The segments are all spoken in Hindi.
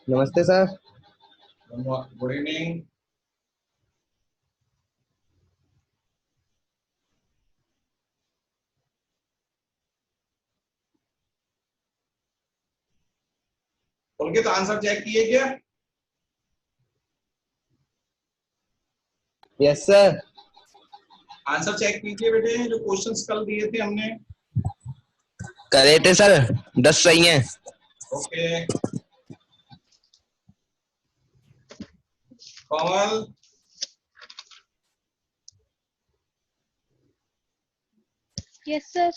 नमस्ते सर। Good evening. उनके तो आंसर चेक किए क्या? Yes sir. आंसर चेक कीजिए बेटे, जो क्वेश्चंस कल दिए थे हमने। करे थे सर, 10 सही हैं। ओके। कमल, यस सर।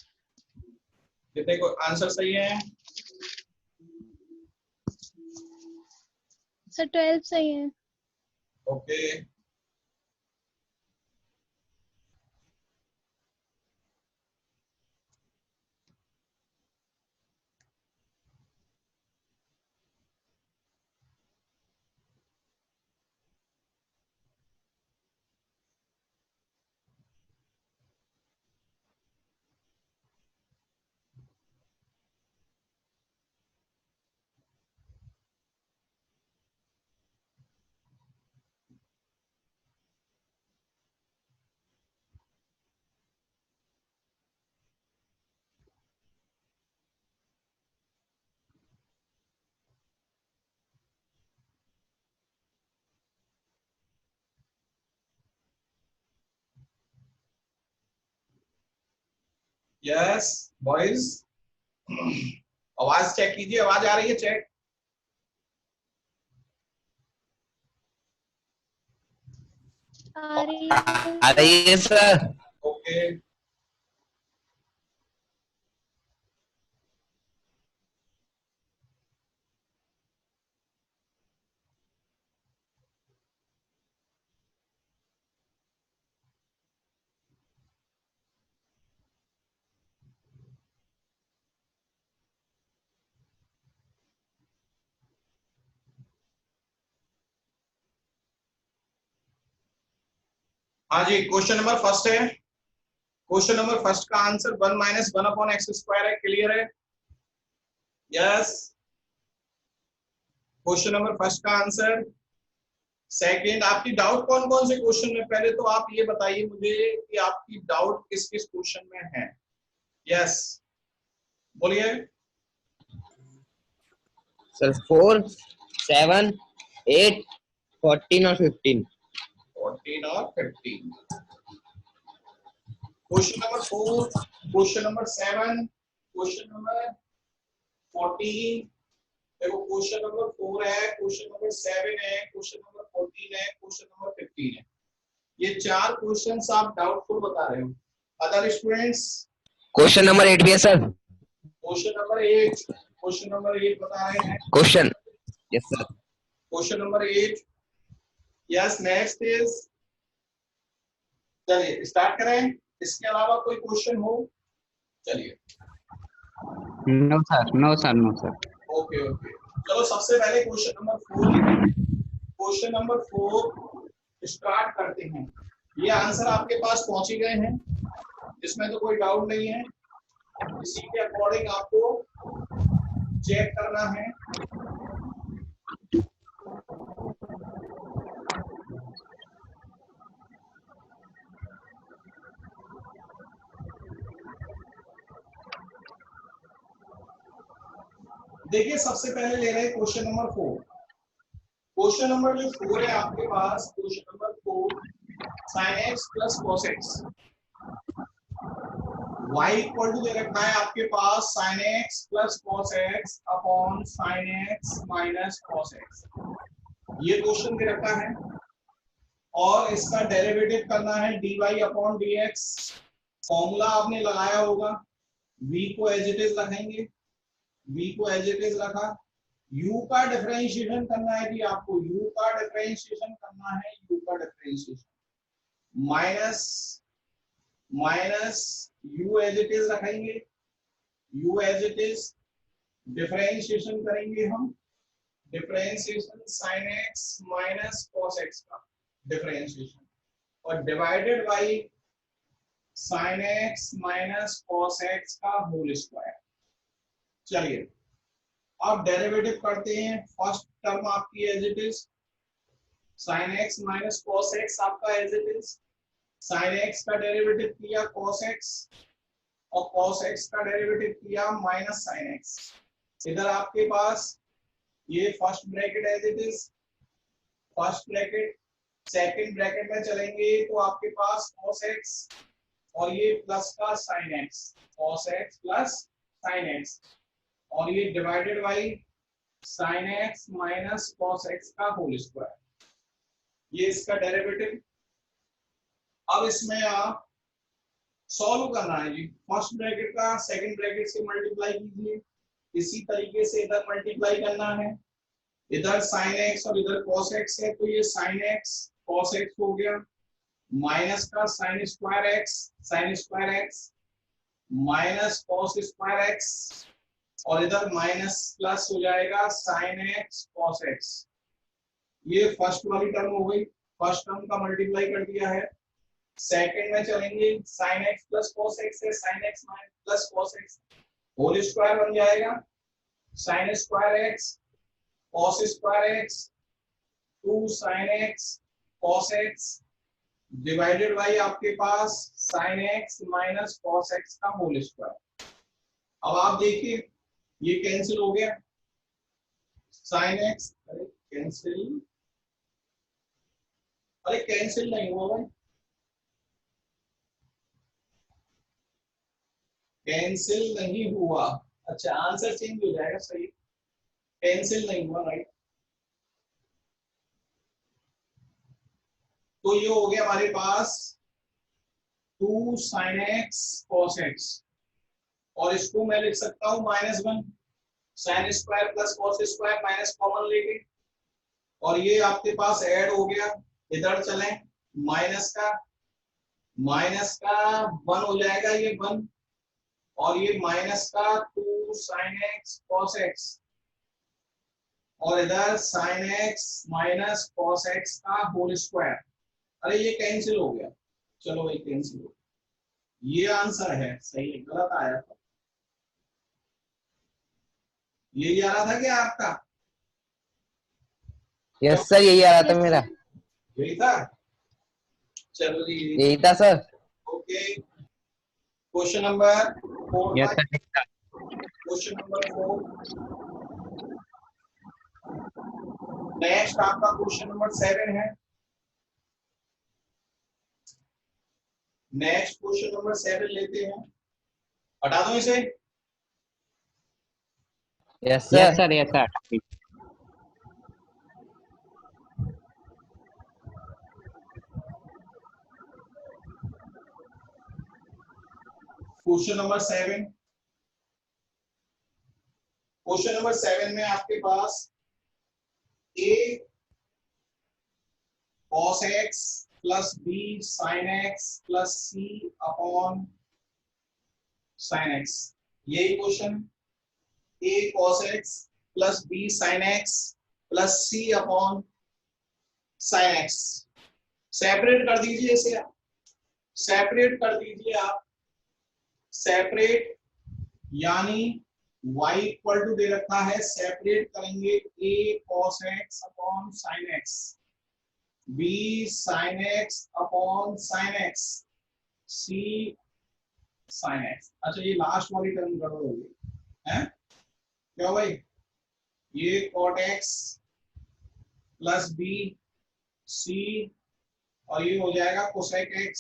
कितने को आंसर सही है? सर 12 सही है। ओके। यस बॉयज, आवाज चेक कीजिए, आवाज आ रही है? चेक। आ रही है आ रही है सर। ओके। हाँ जी, क्वेश्चन नंबर फर्स्ट है। क्वेश्चन नंबर फर्स्ट का answer 1 minus 1 upon x square है। क्लियर है? यस। क्वेश्चन नंबर फर्स्ट का आंसर। सेकंड, आपकी डाउट कौन कौन से क्वेश्चन में? पहले तो आप ये बताइए मुझे कि आपकी डाउट किस किस क्वेश्चन में है। यस, बोलिए। सर 4, 7, 8, 14 और 15। 14 और 15। Question number 4, question number 7, question number 14। देखो, क्वेश्चन नंबर 4 है, क्वेश्चन नंबर 7 है, क्वेश्चन नंबर 14 है, क्वेश्चन नंबर 15 है। ये 4 क्वेश्चंस आप डाउटफुल बता रहे हो। Other students? क्वेश्चन नंबर 8 भी है sir. Question number 8, question number 8 बता रहे हैं। Question, yes sir. Question number 8। Yes, next is, चलिए स्टार्ट करें। इसके अलावा कोई क्वेश्चन हो? चलिए। No sir, no sir, no sir. Okay okay, चलो सबसे पहले क्वेश्चन नंबर 4 लिखें। क्वेश्चन नंबर 4 स्टार्ट करते हैं। ये आंसर आपके पास पहुंच ही गए हैं, इसमें तो कोई डाउट नहीं है। इसी के अकॉर्डिंग आपको चेक करना है। देखिए, सबसे पहले ले रहे हैं क्वेश्चन नंबर 4। क्वेश्चन नंबर जो 4 है आपके पास, question number 4, sin x plus cos x, y equal to दे रखा है आपके पास sin x plus cos x upon sin x minus cos x। ये क्वेश्चन दे रखा है और इसका डेरिवेटिव करना है dy अपॉन dx। फॉर्मूला आपने लगाया होगा, v को एज इट इज रखेंगे, v को एज इट इज रखा। u का डिफरेंशिएशन करना है कि आपको u का डिफरेंशिएशन करना है, u का differentiation minus u as it is रखेंगे, u as it is differentiation करेंगे हम, differentiation sin x minus cos x का डिफरेंशिएशन, और divided by sin x minus cos x का होल स्क्वायर। चलिए, आप डेरिवेटिव करते हैं, फर्स्ट टर्म आपकी as it is sin x minus cos x आपका as it is, sin x का डेरिवेटिव किया cos x और cos x का डेरिवेटिव किया माइनस sin x। इधर आपके पास ये first bracket as it is, first bracket, second bracket में चलेंगे तो आपके पास cos x और ये प्लस का sin x, cos x plus sin x और ये divided by sin x minus cos x का होल स्क्वायर, ये इसका डेरिवेटिव। अब इसमें आप सॉल्व करना है जी, फर्स्ट ब्रैकेट का सेकंड ब्रैकेट से मल्टीप्लाई कीजिए, इसी तरीके से इधर मल्टीप्लाई करना है, इधर sin x और इधर cos x है तो ये sin x cos x हो गया, माइनस का sin square x minus cos square x और इधर माइनस प्लस हो जाएगा sin x cos x। ये फर्स्ट वाली टर्म हो गई, फर्स्ट टर्म का मल्टीप्लाई कर दिया है। सेकंड में चलेंगे, sin x plus cos x है, sin x plus cos x whole square बन जाएगा, sin square x cos square x 2 sin x cos x divided by आपके पास sin x minus cos x का होल स्क्वायर। अब आप देखिए ये कैंसिल हो गया, sin x कैंसिल, अरे कैंसिल नहीं हुआ भाई, कैंसिल नहीं हुआ, अच्छा आंसर चेंज हो जाएगा, सही, कैंसिल नहीं हुआ, राइट। तो ये हो गया हमारे पास 2 sin x cos x और इसको मैं लिख सकता हूं -1 sin square plus cos square minus common लेके और ये आपके पास ऐड हो गया, इधर चलें माइनस का 1 हो जाएगा, ये 1 और ये माइनस का 2 sin x cos x और इधर sin x minus cos x का होल स्क्वायर। अरे ये कैंसिल हो गया, चलो भाई कैंसिल हो गया, ये आंसर है, सही है, गलत आया था, यही आ रहा था क्या आपका? यस सर, यही आ रहा था Yes, मेरा, sir. यही था, चलो जी यही था sir. Okay. Question number 4, yes sir. Question number 4, next आपका क्वेश्चन नंबर 7 है, नेक्स्ट क्वेश्चन नंबर 7 लेते हैं, हटा दो इसे, yes yes sir. Sir, yes sir. Question number 7, question number 7 में आपके पास a cos x plus b sin x plus c upon sin x, यही question, a cos x plus b sin x plus c upon sin x। Separate कर दीजिए इसे, आप सेपरेट कर दीजिए, आप सेपरेट यानी y इक्वल टू दे रखा है, सेपरेट करेंगे a cos x upon sin x, b sin x upon sin x, c sin x। अच्छा ये लास्ट वाली टर्म गड़बड़ हो गई है क्या भाई, ये cot x plus b c और ये हो जाएगा cosec x,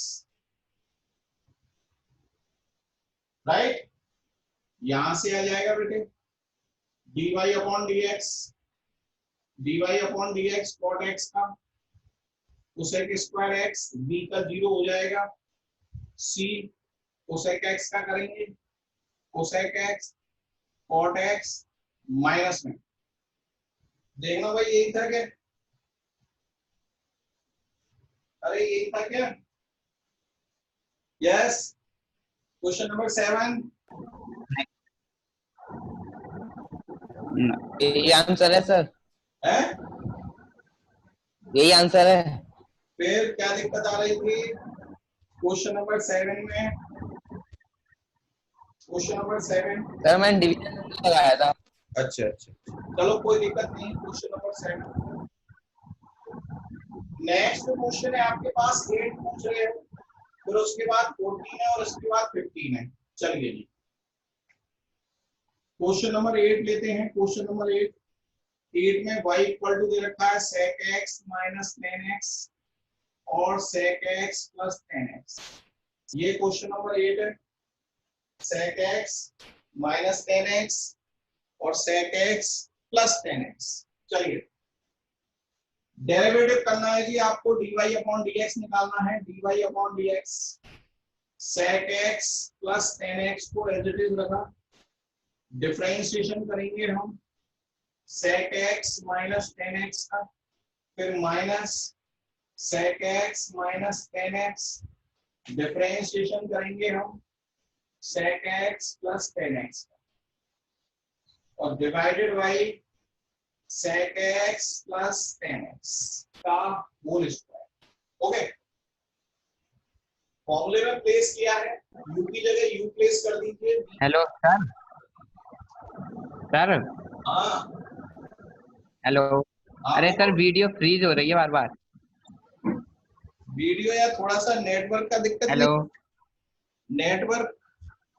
राइट, यहां से आ जाएगा बेटे dy upon dx cot x का cosec स्क्वायर x, b का 0 हो जाएगा, c cosec x का करेंगे cosec x cot x minus में, देखना भाई यही था क्या, अरे यही था क्या, यस। क्वेश्चन नंबर 7 यही आंसर है सर, है, यही आंसर है। फिर क्या दिक्कत आ रही थी क्वेश्चन नंबर 7 में, क्वेश्चन नंबर 7 सर मैंने डिवीजन लगाया था। अच्छा अच्छा, चलो कोई दिक्कत नहीं। Question number 7। नेक्स्ट क्वेश्चन है आपके पास 8 पूछ रहे हो, फिर उसके बाद 14 है और उसके बाद 15 है। चलिए जी, क्वेश्चन नंबर 8 लेते हैं। क्वेश्चन नंबर 8 में y इक्वल टू दे रखा है sec x minus tan x और sec x plus tan x। ये क्वेश्चन नंबर 8 है। sec x minus tan x और sec x plus tan x। चलिए, डेरिवेटिव करना है जी आपको, dy अपॉन dx निकालना है। dy upon dx sec x plus tan x को एज इट इज रखा, डिफरेंशिएशन करेंगे हम sec x minus tan x का, फिर minus sec x minus tan x, differentiation करेंगे हम sec x plus tan x का, और divided by sec x plus tan x का होल स्क्वायर। ओके, फॉर्मूले में प्लेस किया है, u की जगह u प्लेस कर दीजिए। Hello sir. सर हाँ हेलो। हाँ, अरे सर वीडियो फ्रीज हो रही है बार बार। वीडियो या थोड़ा सा नेटवर्क का दिक्कत हेलो। नहीं? नेटवर्क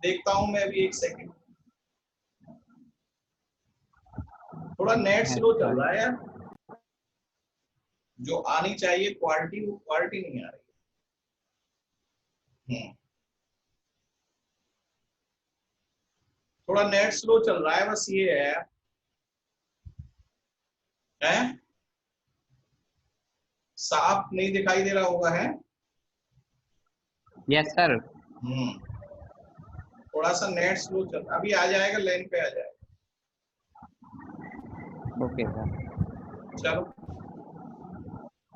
देखता हूं मैं अभी, एक सेकंड। थोड़ा नेट स्लो चल रहा है यार, जो आनी चाहिए क्वालिटी वो क्वालिटी नहीं आ रही है। थोड़ा नेट स्लो चल रहा है, बस ये है। हैं? साफ नहीं दिखाई दे रहा होगा है? Yes sir. थोड़ा सा नेट स्लो चल रहा, अभी आ जाएगा, लाइन पे आ जाएगा। Okay sir. चलो,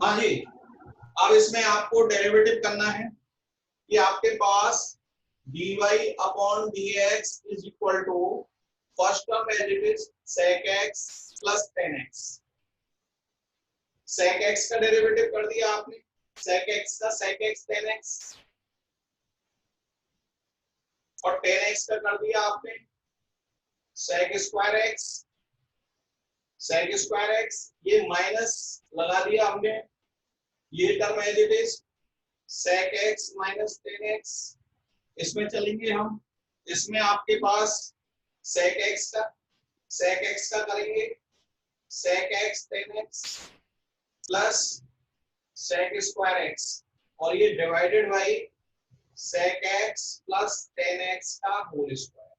हाँ जी, अब इसमें आपको डेरिवेटिव करना है कि आपके पास dy upon dx is equal to first term as it is sec x plus tan x। sec x का डेरिवेटिव कर दिया आपने, sec x का sec x tan x, और tan x का कर दिया आपने sec square x। sec square x, ये माइनस लगा दिया हमने, ये term as it is sec x minus tan x। इसमें चलेंगे हम, इसमें आपके पास sec x का करेंगे sec x tan x plus sec square x, और ये divided by sec x plus tan x का होल स्क्वायर।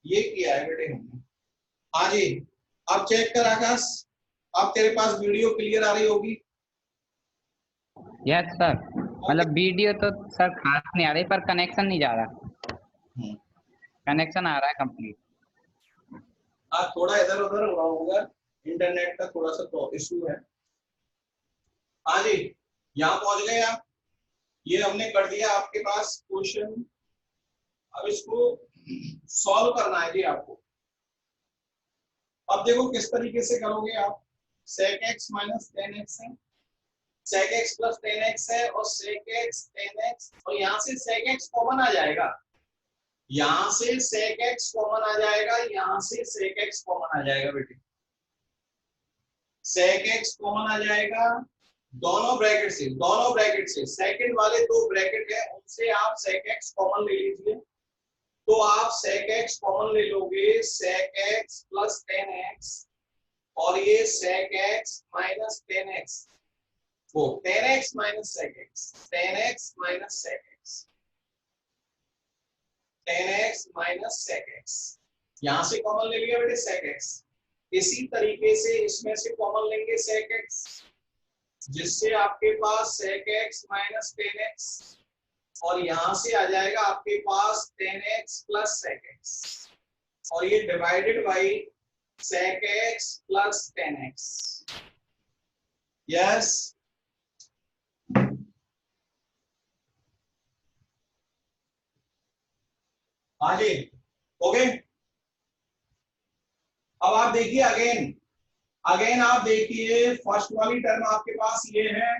ये किया है बेटे हमने। हाँ जी, अब चेक कर आकाश, अब तेरे पास वीडियो क्लियर आ रही होगी। यस सर, मतलब वीडियो तो सर खास नहीं आ रही, पर कनेक्शन नहीं जा रहा। कनेक्शन आ रहा है कंप्लीट। हाँ, थोड़ा इधर उधर हो रहा होगा, इंटरनेट का थोड़ा सा इशू है। हाँ जी, यहाँ पहुंच गए आप। ये हमने कर दिया आपके पास क्वेश्चन। अब इसको सॉल्व करना है जी आपको। अब देखो किस तरीके से करोगे आप। sec x minus tan x है, sec x plus tan x है, और sec x tan x, और यहाँ से sec x कॉमन आ जाएगा, यहाँ से sec x कॉमन आ जाएगा, यहाँ से sec x कॉमन आ जाएगा बेटे। sec x कॉमन आ जाएगा दोनों ब्रैकेट से सेकंड वाले दो ब्रैकेट है उनसे आप sec x कॉमन ले लीजिए। तो आप sec x कॉमन ले लोगे, sec x plus tan x, और ये sec x minus tan x, वो tan x minus sec x, tan x minus sec x, tan x minus sec x, यहां से कॉमन ले लिया बेटे sec x। इसी तरीके से इसमें से कॉमन लेंगे sec x, जिससे आपके पास sec x minus tan x, और यहां से आ जाएगा आपके पास tan x plus sec x, और ये divided by sec x plus tan x। Yes, हाँ जी, ओके। अब आप देखिए अगेन आप देखिए, फर्स्ट वाली टर्म आपके पास ये है,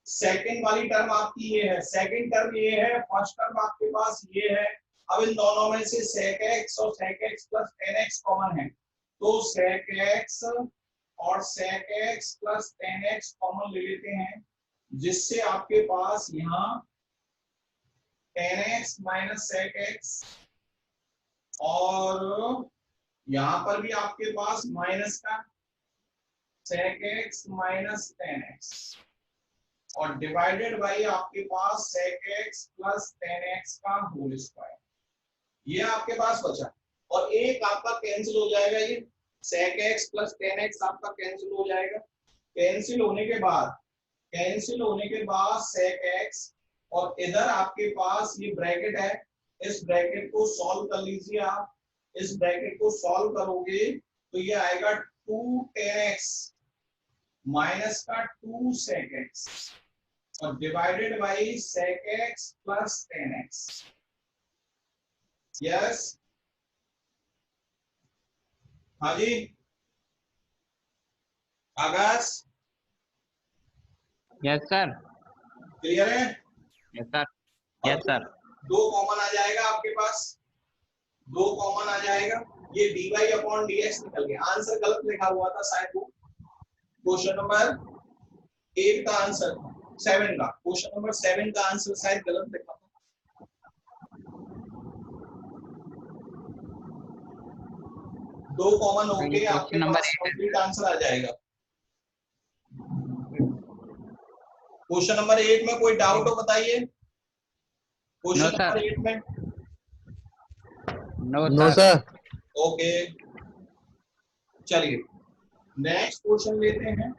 सेकंड वाली टर्म आपकी ये है, सेकंड टर्म ये है, फर्स्ट टर्म आपके पास ये है। अब इन दोनों में से sec x और sec x plus tan x common है, तो sec x और sec x plus tan x common ले लेते हैं, जिससे आपके पास यहाँ tan x minus sec x और यहां पर भी आपके पास माइनस का sec x minus tan x और डिवाइडेड बाई आपके पास sec x plus tan x का होल स्क्वायर। ये आपके पास बचा और एक आपका कैंसिल हो जाएगा, ये sec x plus tan x आपका कैंसिल हो जाएगा। कैंसिल होने के बाद sec x और इधर आपके पास ये ब्रैकेट है, इस ब्रैकेट को सॉल्व कर लीजिए आप। इस ब्रैकेट को सॉल्व करोगे तो ये आएगा 2 tan x माइनस का 2 sec x और divided by sec x plus tan x। Yes हाँ जी आकाश, यस सर, क्लियर है? Yes sir, yes sir. दो कॉमन आ जाएगा आपके पास, दो कॉमन आ जाएगा, ये dy अपॉन dx निकल गया। आंसर गलत लिखा हुआ था शायद, वो क्वेश्चन नंबर 8 का आंसर 7 का, क्वेश्चन नंबर 7 का आंसर शायद गलत लिखा था। दो कॉमन होंगे आपके पास कंप्लीट आंसर आ जाएगा। क्वेश्चन नंबर 8 में कोई डाउट हो बताइए। क्वेश्चन नंबर 8 में नो सर। ओके चलिए नेक्स्ट क्वेश्चन लेते हैं।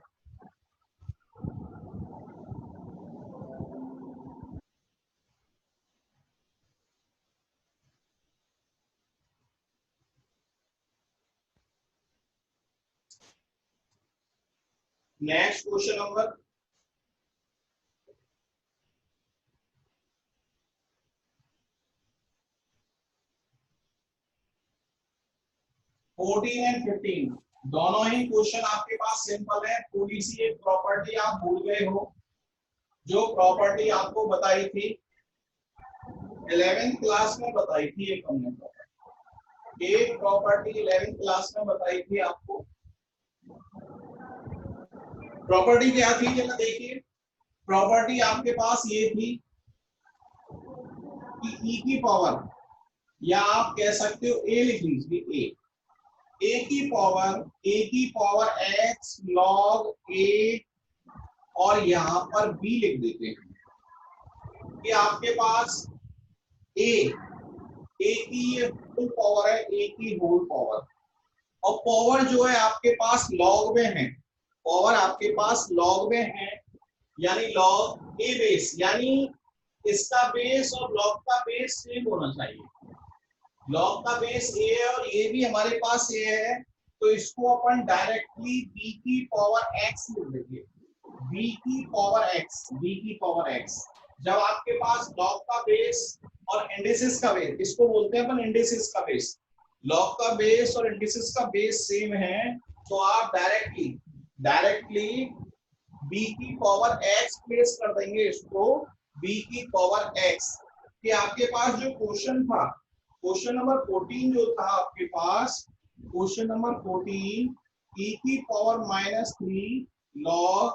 नेक्स्ट क्वेश्चन नंबर 14 एंड 15 दोनों ही क्वेश्चन आपके पास सिंपल है। थोड़ी सी एक प्रॉपर्टी आप भूल गए हो, जो प्रॉपर्टी आपको बताई थी 11th क्लास में बताई थी। एक हमने एक प्रॉपर्टी 11th क्लास में बताई थी आपको। प्रॉपर्टी क्या थी जरा देखिए। प्रॉपर्टी आपके पास ये थी कि e की पावर, या आप कह सकते हो a लिख लीजिए, a की पावर x log a और यहाँ पर b लिख देते हैं कि आपके पास a की ये फुल पावर है, a की होल पावर, और पावर जो है आपके पास लॉग में है, पावर आपके पास लॉग में है, यानी लॉग ए बेस, यानी इसका बेस और लॉग का बेस सेम होना चाहिए। लॉग का बेस ए है और ये भी हमारे पास ए है, तो इसको अपन डायरेक्टली b की पावर x लिख देंगे। b की पावर x जब आपके पास लॉग का बेस और इंडिसेस का बेस, इसको बोलते हैं अपन इंडिसेस का बेस, लॉग का बेस और इंडिसेस का बेस सेम है, तो आप डायरेक्टली b की पावर x प्लेस कर देंगे इसको b की पावर x। कि आपके पास जो क्वेश्चन था, क्वेश्चन नंबर 14 जो था आपके पास, क्वेश्चन नंबर 14 e की पावर -3 log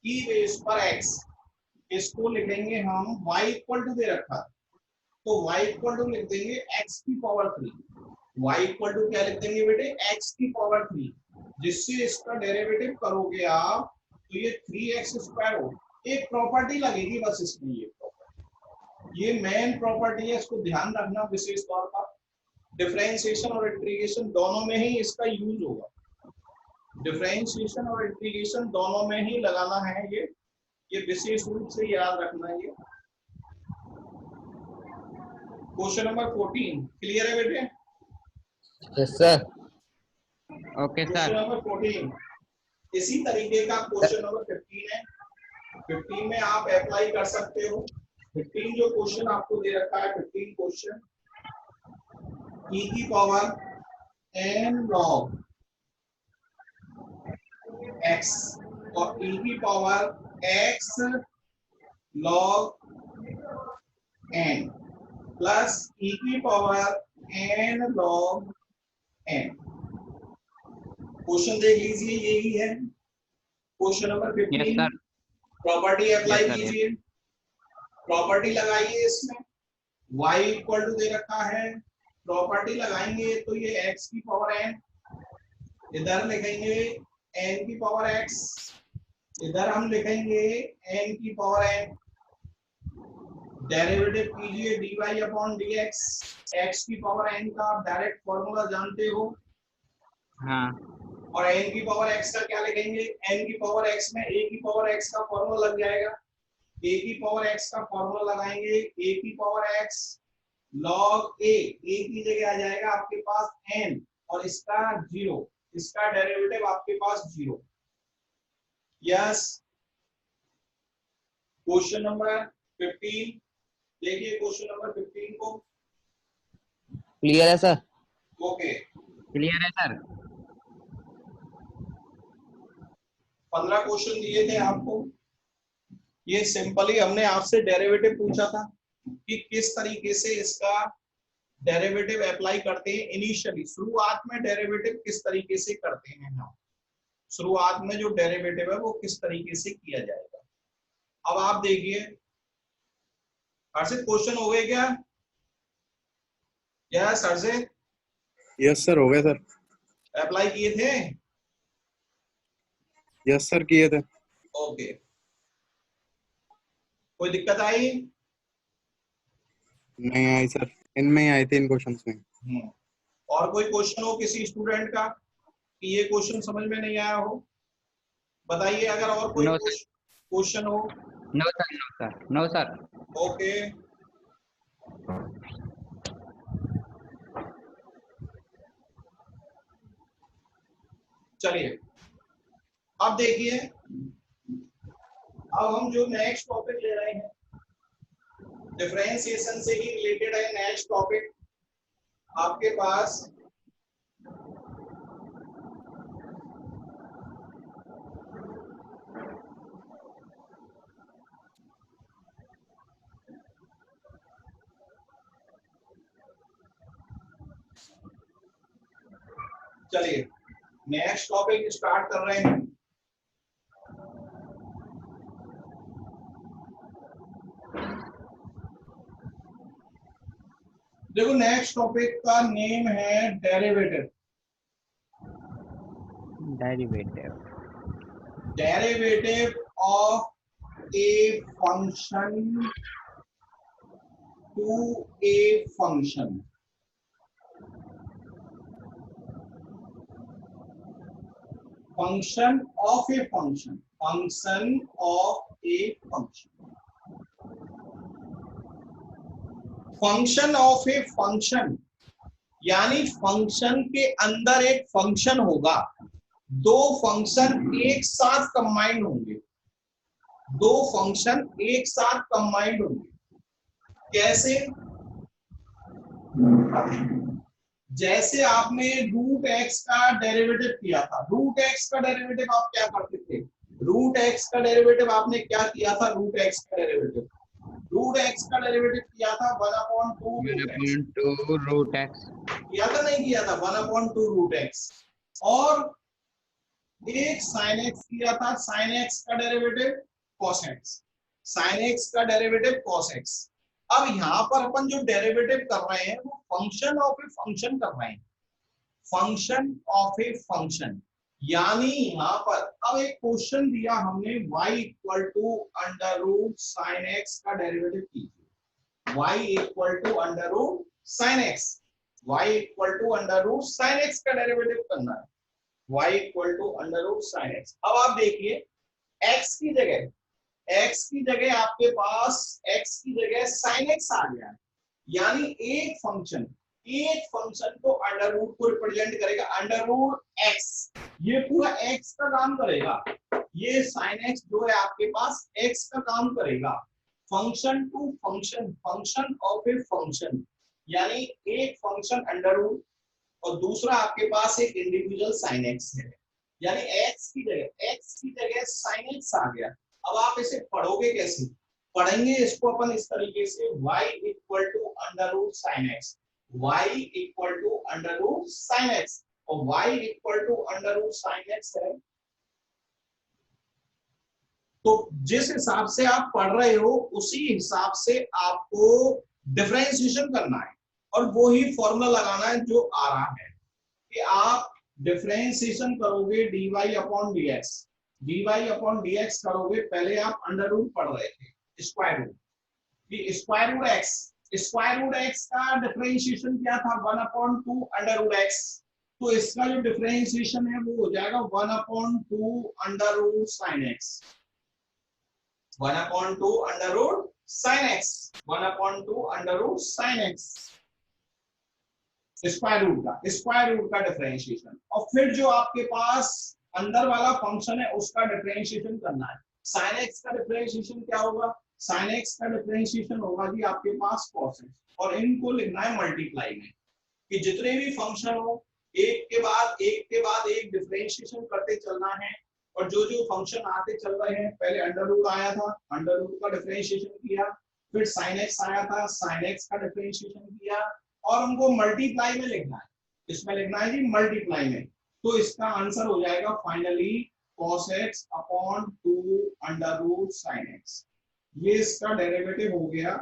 e बेस पर x, इसको लिखेंगे हम y इक्वल टू दे रखा, तो y इक्वल टू लिख देंगे x की पावर 3। y इक्वल टू क्या लिख देंगे बेटे, x की पावर 3, जिससे इसका डेरिवेटिव करोगे आप तो ये 3x² हो। एक प्रॉपर्टी लगेगी बस इसमें, ये मेन प्रॉपर्टी है, इसको ध्यान रखना विशेष तौर पर। डिफरेंशिएशन और इंटीग्रेशन दोनों में ही इसका यूज होगा, डिफरेंशिएशन और इंटीग्रेशन दोनों में ही लगाना है, ये विशेष रूप से याद रखना है। ये क्वेश्चन नंबर 14 क्लियर है बेटे? Yes sir. Okay question sir. Number 14 इसी तरीके का क्वेश्चन नंबर 15 है। 15 में आप अप्लाई कर सकते हो। 15 जो क्वेश्चन आपको दे रखा है, 15 क्वेश्चन e की पावर n log x और e की power x log n plus e की power n log n, question देख लीजिए, यही है question number yes 15। Sir. Property apply Yes, sir, yes. कीजिए, प्रॉपर्टी लगाइए। इसमें y इक्वल टू दे रखा है, प्रॉपर्टी लगाएंगे तो ये x की पावर n, इधर लिखेंगे n की पावर x, इधर हम लिखेंगे n की पावर n। डेरिवेटिव कीजिए dy अपॉन dx, x की पावर n का आप डायरेक्ट फॉर्मूला जानते हो, हाँ और n की पावर x का क्या लिखेंगे, n की पावर x में a की पावर x का फॉर्मूला लग जाएगा, a की पावर x का फॉर्मूला लगाएंगे, a की पावर x log a की जगह आ जाएगा आपके पास n, और इसका 0, इसका डेरिवेटिव आपके पास 0। यस, क्वेश्चन नंबर 15 देखिए, क्वेश्चन नंबर 15 को। क्लियर है सर? ओके, क्लियर है सर। 15 क्वेश्चन दिए थे आपको। ये सिंपली हमने आपसे डेरिवेटिव पूछा था कि किस तरीके से इसका डेरिवेटिव अप्लाई करते हैं। इनिशियली शुरुआत में डेरिवेटिव किस तरीके से करते हैं हम, शुरुआत में जो डेरिवेटिव है वो किस तरीके से किया जाएगा। अब आप देखिए, हर्षित क्वेश्चन हो गए क्या? यस हर्षित, यस सर, हो गए सर। अप्लाई किए थे? यस सर, किए थे। ओके, कोई दिक्कत आई? नहीं आई सर, इनमें ही आई थी, इन क्वेश्चंस में। और कोई क्वेश्चन हो किसी स्टूडेंट का कि ये क्वेश्चन समझ में नहीं आया हो, बताइए। अगर और कोई No, क्वेश्चन हो। No sir, no sir, no sir. Okay, चलिए अब देखिए, अब हम जो नेक्स्ट टॉपिक ले रहे हैं डिफरेंशिएशन से ही रिलेटेड है। नेक्स्ट टॉपिक आपके पास चलिए नेक्स्ट टॉपिक स्टार्ट कर रहे हैं। देखो, नेक्स्ट टॉपिक का नेम है derivative. Derivative, derivative of a function to a function. Function of a function, function of a function, function of a function, यानी फंक्शन के अंदर एक फंक्शन होगा। दो फंक्शन एक साथ कंबाइंड होंगे, दो फंक्शन एक साथ कंबाइंड होंगे। कैसे? जैसे आपने रूट एक्स का डेरिवेटिव किया था, रूट एक्स का डेरिवेटिव आप क्या करते थे? रूट एक्स का डेरिवेटिव आपने क्या किया था? रूट एक्स का डेरिवेटिव, रूट एक्स का डेरिवेटिव किया था 1/2 रूट एक्स किया था, नहीं किया था? 1/2 रूट एक्स, और एक साइन एक्स किया था, साइन एक्स का derivative cos x, sign x का डेरिवेटिव कॉस एक्स। अब यहाँ पर अपन जो डेरिवेटिव कर रहे हैं वो फंक्शन ऑफ ए फंक्शन कर रहे हैं, फंक्शन ऑफ ए फंक्शन। यानी यहाँ पर अब एक क्वेश्चन दिया हमने, y equal to under root sine x का डेरिवेटिव कीजिए, y equal to under root sine x, y equal to under root sine x का डेरिवेटिव करना है, y equal to under root sine x. अब आप देखिए, x की जगह आपके पास x की जगह साइन एक्स आ गया है, यानी एक फंक्शन को अंडर रूट को रिप्रेजेंट करेगा, अंडर रूट एक्स, ये पूरा एक्स का काम करेगा, ये साइन एक्स जो है आपके पास एक्स का काम करेगा। Function to function, function of a function, यानी एक फंक्शन अंडर रूट और दूसरा आपके पास एक इंडिविजुअल साइन एक्स है, यानी एक्स की जगह साइन एक्स आ गया। अब आप इसे पढ़ोगे कैसे? पढ़ेंगे इसको अपन इस तरीके से, y equal to under root sine x, y equal to under root sine x, और और y equal to under root sine x है। तो जिस हिसाब से आप पढ़ रहे हो उसी हिसाब से आपको डिफरेंशिएशन करना है और वो ही फॉर्मूला लगाना है जो आ रहा है कि आप डिफरेंशिएशन करोगे dy upon dx, dy upon dx करोगे। पहले आप अंडर रूट पढ़ रहे थे, स्क्वायर रूट, कि स्क्वायर रूट x का डिफरेंशिएशन क्या था 1 अपॉन 2 अंडर रूट x। तो इसका जो डिफरेंशिएशन है वो हो जाएगा 1 upon 2 under root sine x, 1 upon 2 under root sine x, 1 upon 2 under root sine x, square root का डिफरेंशिएशन। और फिर जो आपके पास अंदर वाला फंक्शन है उसका डिफरेंशिएशन करना है। साइन x का डिफरेंशिएशन क्या होगा? साइन x का डिफरेंशिएशन होगा जी आपके पास cos x, और इनको लिखना है मल्टीप्लाई में, कि जितने भी फंक्शन हो एक के बाद एक डिफरेंशिएशन करते चलना है। और जो जो फंक्शन आते चल रहे हैं, पहले अंडर रूट आया था, अंडर रूट का डिफरेंशिएशन किया, फिर साइन एक्स आया था, साइन एक्स का डिफरेंशिएशन किया, और उनको मल्टीप्लाई में लिखना है। इसमें लिखना है जी मल्टीप्लाई में। तो इसका आंसर हो जाएगा finally cos x upon 2 under root sine x. ये इसका डेरिवेटिव हो गया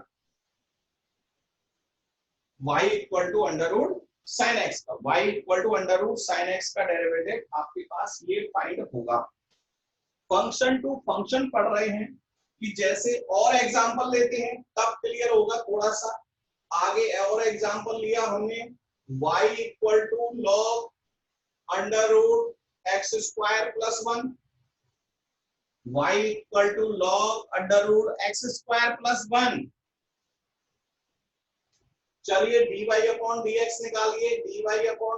y equal to under root sine x का। y equal to under root sine x का डेरिवेटिव आपके पास ये फाइंड होगा। फंक्शन टू फंक्शन पढ़ रहे हैं कि जैसे और एग्जांपल लेते हैं तब क्लियर होगा थोड़ा सा। आगे और एग्जांपल लिया हमने y equal to log under root x square plus 1, y equal to log under root x square plus 1। चलिए dy अपॉन dx निकालिए, dy अपॉन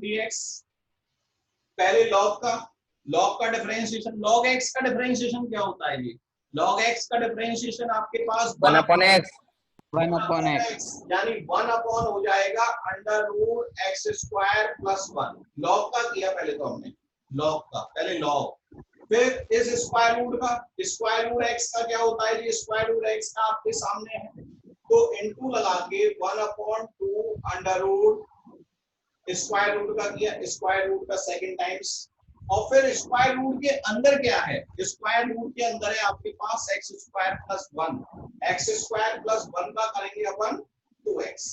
dx, पहले लॉग का डिफरेंशिएशन, log x का डिफरेंशिएशन क्या होता है जी? log x का डिफरेंशिएशन आपके पास 1 अपॉन x, 1 अपॉन x, यानी 1 अपॉन हो जाएगा under root x square plus 1। Log का किया पहले तो हमने, लॉग का पहले लॉग, फिर इस स्क्वायर रूट एक्स का क्या होता है जी? स्क्वायर रूट एक्स का आपके सामने है, तो इनटू लगा के 1 upon 2 under root square root का किया, स्क्वायर रूट का सेकंड टाइम्स। और फिर स्क्वायर रूट के अंदर क्या है? स्क्वायर रूट के अंदर है आपके पास x square plus 1, x square plus 1 का करेंगे अपन 2x,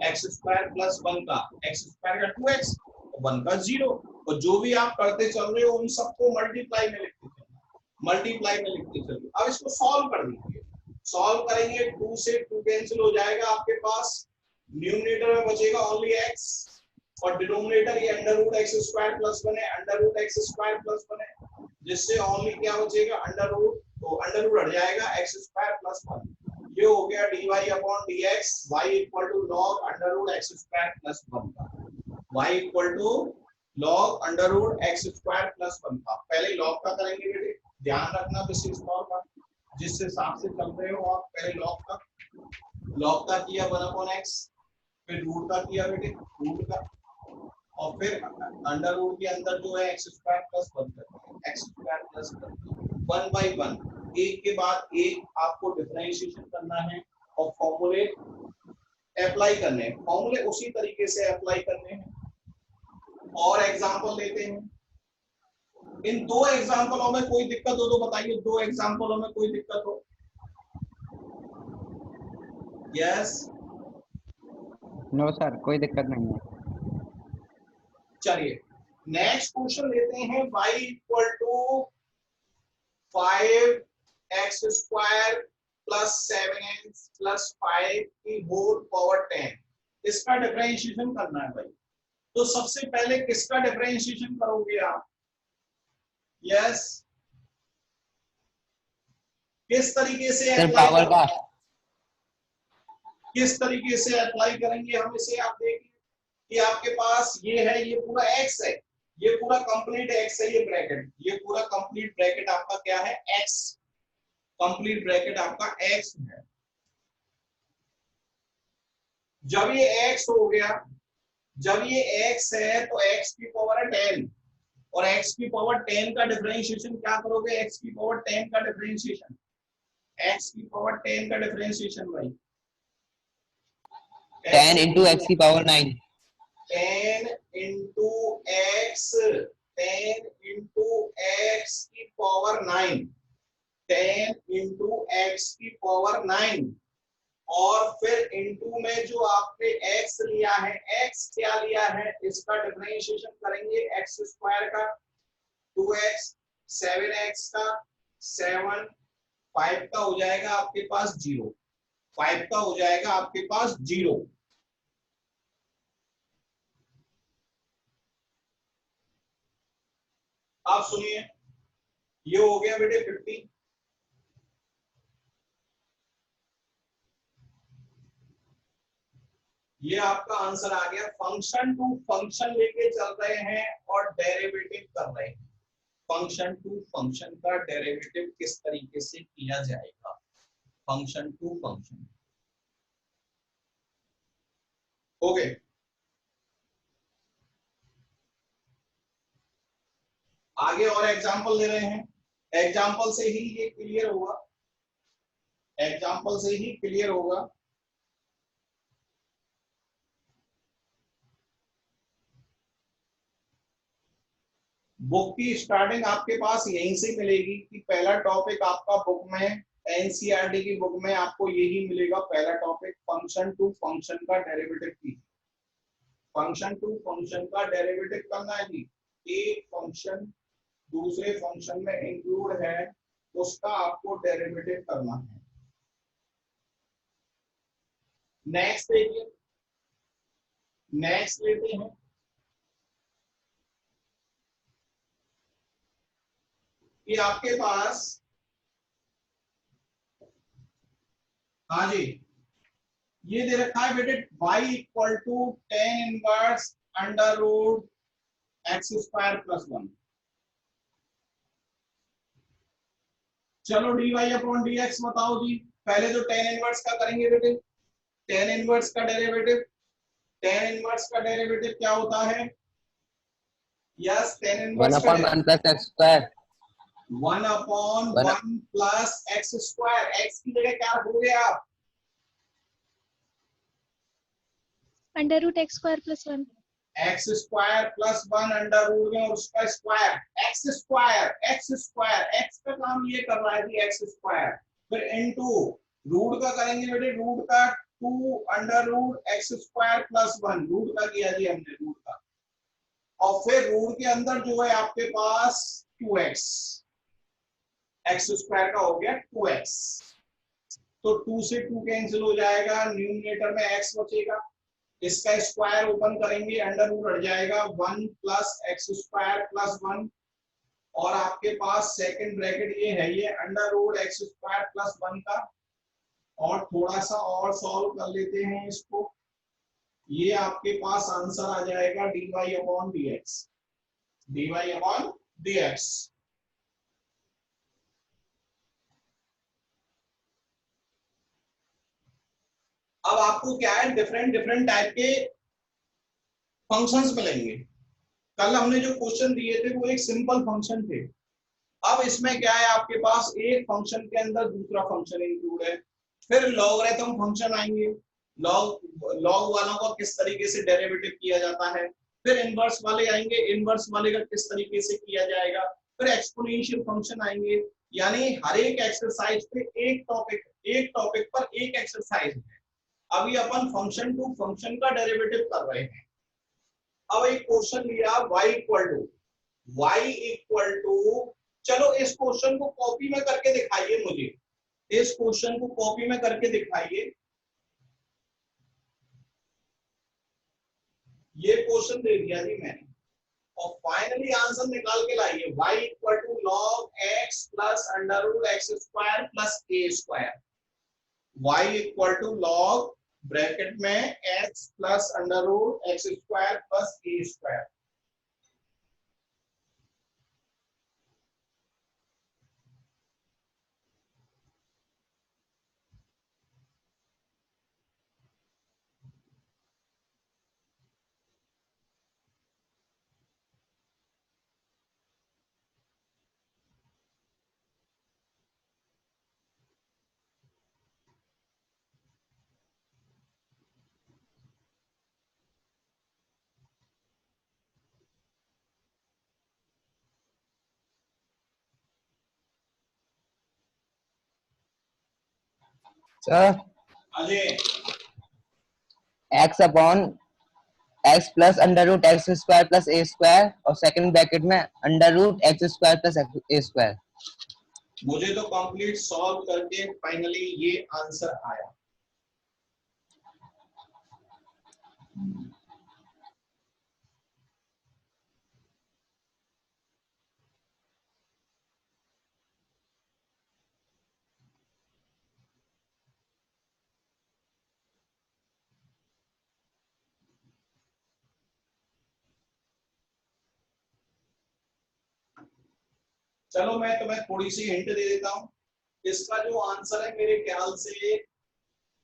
एक्स स्क्वायर प्लस 1 का, एक्स स्क्वायर का 2x, 1 का 0। और जो भी आप करते चल रहे हो उन सबको मल्टीप्लाई में लिखते चलिए। अब इसको सॉल्व कर दीजिए, सॉल्व करेंगे 2 से 2 कैंसिल हो जाएगा आपके पास, न्यूमरेटर में बचेगा ओनली x, और डिनोमिनेटर ये under root x square plus 1 है, under root x square plus 1 है, जिससे ओनली क्या बचेगा? अंडर रूट, तो अंडर रूट हट जाएगा, एक्स स्क्वायर प्लस 1। ये हो गया dy upon dx, y equal to log under root x square plus 1 का, y equal to log under root x square plus 1 का। पहले लॉग का करेंगे बेटे, ध्यान रखना विशेष तौर पर, जिस हिसाब से चल रहे हो आप। पहले लॉग का किया 1 अपॉन x, फिर रूट का किया बेटे, रूट का, और फिर अंडर रूट के अंदर जो है एक्स स्क्वायर प्लस 1 करते हैं, एक्स स्क्वायर प्लस 1 बाई 1, एक के बाद एक आपको डिफरेंशिएशन करना है और फॉर्मूले अप्लाई करने हैं, फॉर्मूले उसी तरीके से अप्लाई करने हैं। और एग्जांपल लेते हैं, इन 2 एग्जांपलों में कोई दिक्कत हो तो बताइए, 2 एग्जांपलों में कोई दिक्कत हो? यस, नो सर, कोई दिक्कत नहीं है। चलिए नेक्स्ट क्वेश्चन लेते हैं। y equal to 5x square plus 7x plus 5 की होल पावर 10, इसका डिफरेंशिएशन करना है भाई। तो सबसे पहले किसका डिफरेंशिएशन करोगे आप? यस, किस तरीके से सर पावर का, किस तरीके से अप्लाई करेंगे हम इसे? आप देखिए कि आपके पास ये है, ये पूरा x है, ये पूरा कंप्लीट x है, ये ब्रैकेट, ये पूरा कंप्लीट ब्रैकेट आपका क्या है? x, कंप्लीट ब्रैकेट आपका x है। जब ये x हो गया, जब ये x है तो x की पावर है 10, और x की पावर 10 का डिफरेंशिएशन क्या करोगे? x की पावर 10 का डिफरेंशिएशन, x की पावर 10 का डिफरेंशिएशन भाई 10 into x की power 9, 10 into x, 10 into x की पावर 9, 10 इंटू एक्स की पावर 9, और फिर इंटू में जो आपने x लिया है, x क्या लिया है, इसका डिफरेंशिएशन करेंगे एक्स स्क्वायर का 2x, 7x का 7, 5 का हो जाएगा आपके पास 0, 5 का हो जाएगा आपके पास 0। आप सुनिए, ये हो गया बेटे 50। ये आपका आंसर आ गया। फंक्शन टू फंक्शन लेके चल रहे हैं और डेरिवेटिव कर रहे हैं। फंक्शन टू फंक्शन का डेरिवेटिव किस तरीके से किया जाएगा, फंक्शन टू फंक्शन। ओके, आगे और एग्जांपल ले रहे हैं। एग्जांपल से ही ये क्लियर होगा, एग्जांपल से ही क्लियर होगा। बुक की स्टार्टिंग आपके पास यहीं से मिलेगी कि पहला टॉपिक आपका बुक में, एनसीईआरटी की बुक में आपको यही मिलेगा। पहला टॉपिक फंक्शन टू फंक्शन का डेरिवेटिव की, फंक्शन टू फंक्शन का डेरिवेटिव करना है जी। एक फंक्शन दूसरे फंक्शन में इंक्लूड है, उसका आपको डेरिवेटिव करना है। नेक्स्ट देखिए, नेक्स्ट लेते हैं। ये आपके पास, हाँ जी, ये दे रखा है बेटे y equal to 10 inverse under root x square plus 1। चलो dy अपॉन dx बताओ जी। पहले तो 10 इनवर्स का करेंगे बेटे, 10 इनवर्स का डेरिवेटिव, 10 इनवर्स का डेरिवेटिव क्या होता है? यस, 10 वन इनवर्स का upon one plus x square, 1 upon one 1 plus x square. X की जगह क्या रखोगे आप? Under root x square plus 1। X square plus 1 under root में और उसका square, x square, x square, x का काम ये कर रहा है कि एक्स स्क्वायर, फिर इनटू रूट का करेंगे बेटे, रूट का 2 under root x square plus 1, root का किया जी हमने, रूट का, और फिर रूट के अंदर जो है आपके पास 2x, एक्स स्क्वायर का हो गया 2x, तो 2 से 2 कैंसिल हो जाएगा, न्यूमरेटर में x बचेगा, इसका स्क्वायर ओपन करेंगे, अंडर रूट हट जाएगा, 1 प्लस एक्स स्क्वायर प्लस 1, और आपके पास सेकंड ब्रैकेट ये है, ये under root x square plus 1 का, और थोड़ा सा और सॉल्व कर लेते हैं इसको, ये आपके पास आंसर आ जाएगा dy upon dx, dy upon dx। अब आपको क्या है, डिफरेंट डिफरेंट टाइप के फंक्शंस मिलेंगे। कल हमने जो क्वेश्चन दिए थे वो एक सिंपल फंक्शन थे। अब इसमें क्या है, आपके पास एक फंक्शन के अंदर दूसरा फंक्शन इंक्लूड है, फिर लॉगरिथम फंक्शन आएंगे, लॉग वालों का किस तरीके से डेरिवेटिव किया जाता है, फिर इनवर्स वाले आएंगे, इनवर्स वाले का किस तरीके से किया जाएगा, फिर एक्सपोनेंशियल फंक्शन आएंगे। यानी हर एक एक्सरसाइज पे एक टॉपिक पर एक एक्सरसाइज है। अभी अपन फंक्शन टू फंक्शन का डेरिवेटिव कर रहे हैं। अब एक क्वेश्चन लिया y इक्वल टू, चलो इस क्वेश्चन को कॉपी में करके दिखाइए मुझे, इस क्वेश्चन को कॉपी में करके दिखाइए। ये क्वेश्चन दे दिया जी मैंने, और फाइनली आंसर निकाल के लाइए, y equal to log x plus under root x square plus a square, y equal to log bracket में x plus under root x square plus a square. Sir Ajay x upon x plus under root x square plus a square और सेकंड ब्रैकेट में under root x square plus a square. मुझे तो कंप्लीट सॉल्व करके फाइनली ये आंसर आया। चलो मैं तुम्हें थोड़ी सी हिंट दे देता हूं। इसका जो आंसर है मेरे ख्याल से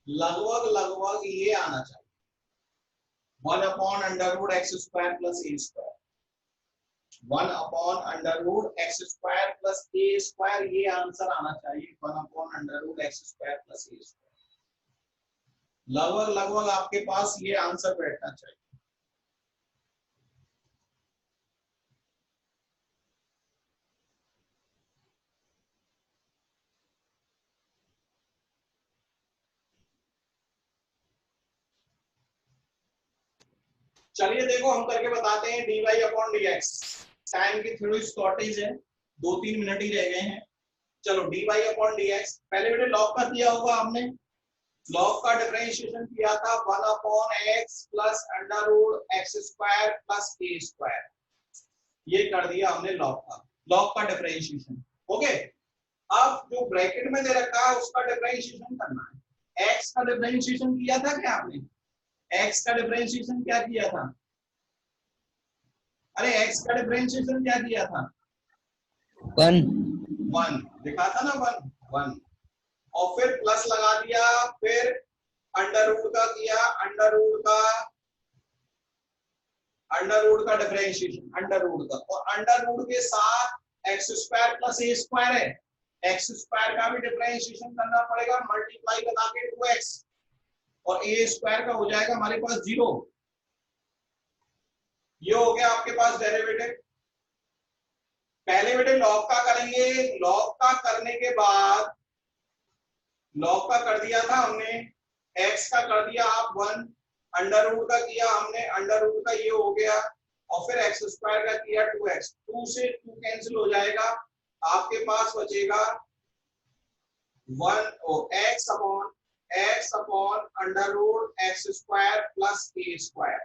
लगभग लगभग ये आना चाहिए, 1 upon under root x square plus a square, 1 upon under root x square plus a square, ये आंसर आना चाहिए 1 upon under root x square plus a square. लगभग लगभग आपके पास ये आंसर बैठना चाहिए। चलिए देखो हम करके बताते हैं। dy अपॉन dx, टाइम की थोड़ी शॉर्टेज है, 2-3 मिनट ही रह गए हैं। चलो dy अपॉन dx, पहले बेटे लॉग का किया होगा आपने, लॉग का डिफरेंशिएशन किया था 1 upon x plus under root x square plus a square, ये कर दिया हमने लॉग का डिफरेंशिएशन। ओके, अब जो ब्रैकेट में दे रखा है उसका डिफरेंशिएशन करना है। x का डिफरेंशिएशन किया था क्या आपने? x का डिफरेंशिएशन क्या किया था? अरे x का डिफरेंशिएशन क्या किया था? 1 लिखा था ना, 1 और फिर प्लस लगा दिया, फिर अंडर रूट का किया, अंडर रूट का डिफरेंशिएशन, अंडर रूट का, और अंडर रूट के साथ x square plus a square है, एक्स स्क्वायर का भी डिफरेंशिएशन करना पड़ेगा, मल्टीप्लाई लगा के 2x, और ए स्क्वायर का हो जाएगा हमारे पास 0। ये हो गया आपके पास डेरिवेटिव। पहले बेटे लॉग का करेंगे, लॉग का करने के बाद, लॉग का कर दिया था हमने, x का कर दिया आप 1, अंडर रूट का किया हमने, अंडर रूट का ये हो गया, और फिर एक्स स्क्वायर का किया 2x, 2 से 2 कैंसिल हो जाएगा, आपके पास बचेगा 1 x upon under root x square plus a square,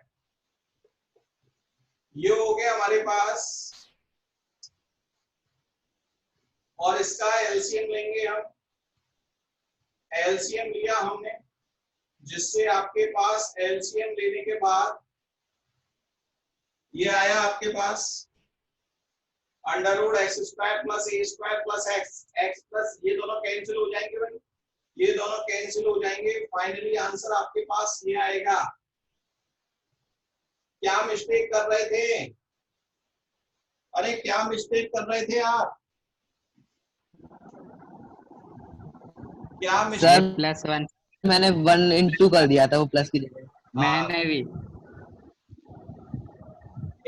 ये हो गया हमारे पास। और इसका एलसीएम लेंगे हम, एलसीएम लिया हमने, जिससे आपके पास एलसीएम लेने के बाद ये आया आपके पास under root x square plus a square plus x plus, ये दोनों कैंसिल हो जाएंगे भाई, ये दोनों कैंसिल हो जाएंगे। फाइनली आंसर आपके पास ये आएगा। क्या मिस्टेक कर रहे थे? अरे क्या मिस्टेक कर रहे थे आप? क्या सर मिस्टेक? +1 मैंने 1 into कर दिया था वो प्लस की जगह। मैंने भी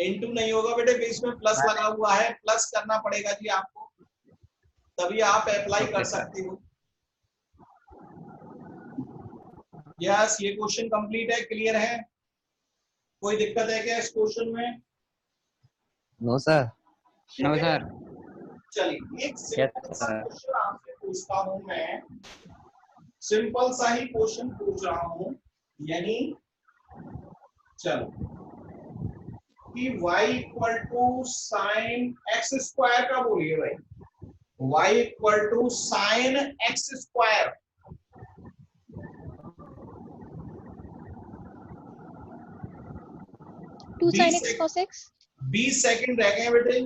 इनटू नहीं होगा बेटे, बीच में प्लस लगा हुआ है, प्लस करना पड़ेगा जी आपको, तभी आप अप्लाई कर सकते हो। यस, ये क्वेश्चन कंप्लीट है, क्लियर है? कोई दिक्कत है क्या इस क्वेश्चन में? No sir. No sir. चलिए एक सिंपल सा क्वेश्चन आपसे पूछता हूं मैं, सिंपल सा ही क्वेश्चन पूछ रहा हूं, यानी चलो कि y equal to sine x square का बोलिए भाई, y equal to sine x square, two sine x cos x, 20 second रह गए बेटे,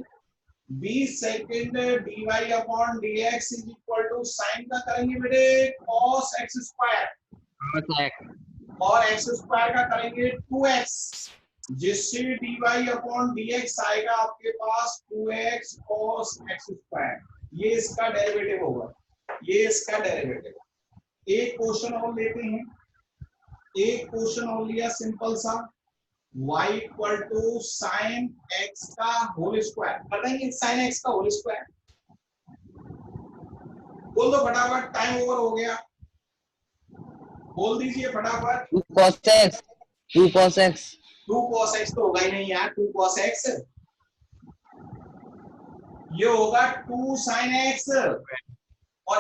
20 second dy upon dx is equal to sine का करेंगे बेटे cos x स्क्वायर, और x स्क्वायर का करेंगे 2x, जिससे dy अपॉन dx आएगा आपके पास 2x cos x स्क्वायर, ये इसका डेरिवेटिव होगा, ये इसका डेरिवेटिव। एक क्वेश्चन और लेते हैं, एक क्वेश्चन और लिया सिंपल सा, y equal to sine x का होल स्क्वायर, बताएंगे साइन x का होल स्क्वायर, बोल दो फटाफट, टाइम ओवर हो गया। बोल दीजिए फटाफट। 2 cos x 2 cos x 2 cos x तो होगा ही नहीं यार, 2 cos x ये होगा 2 sin x और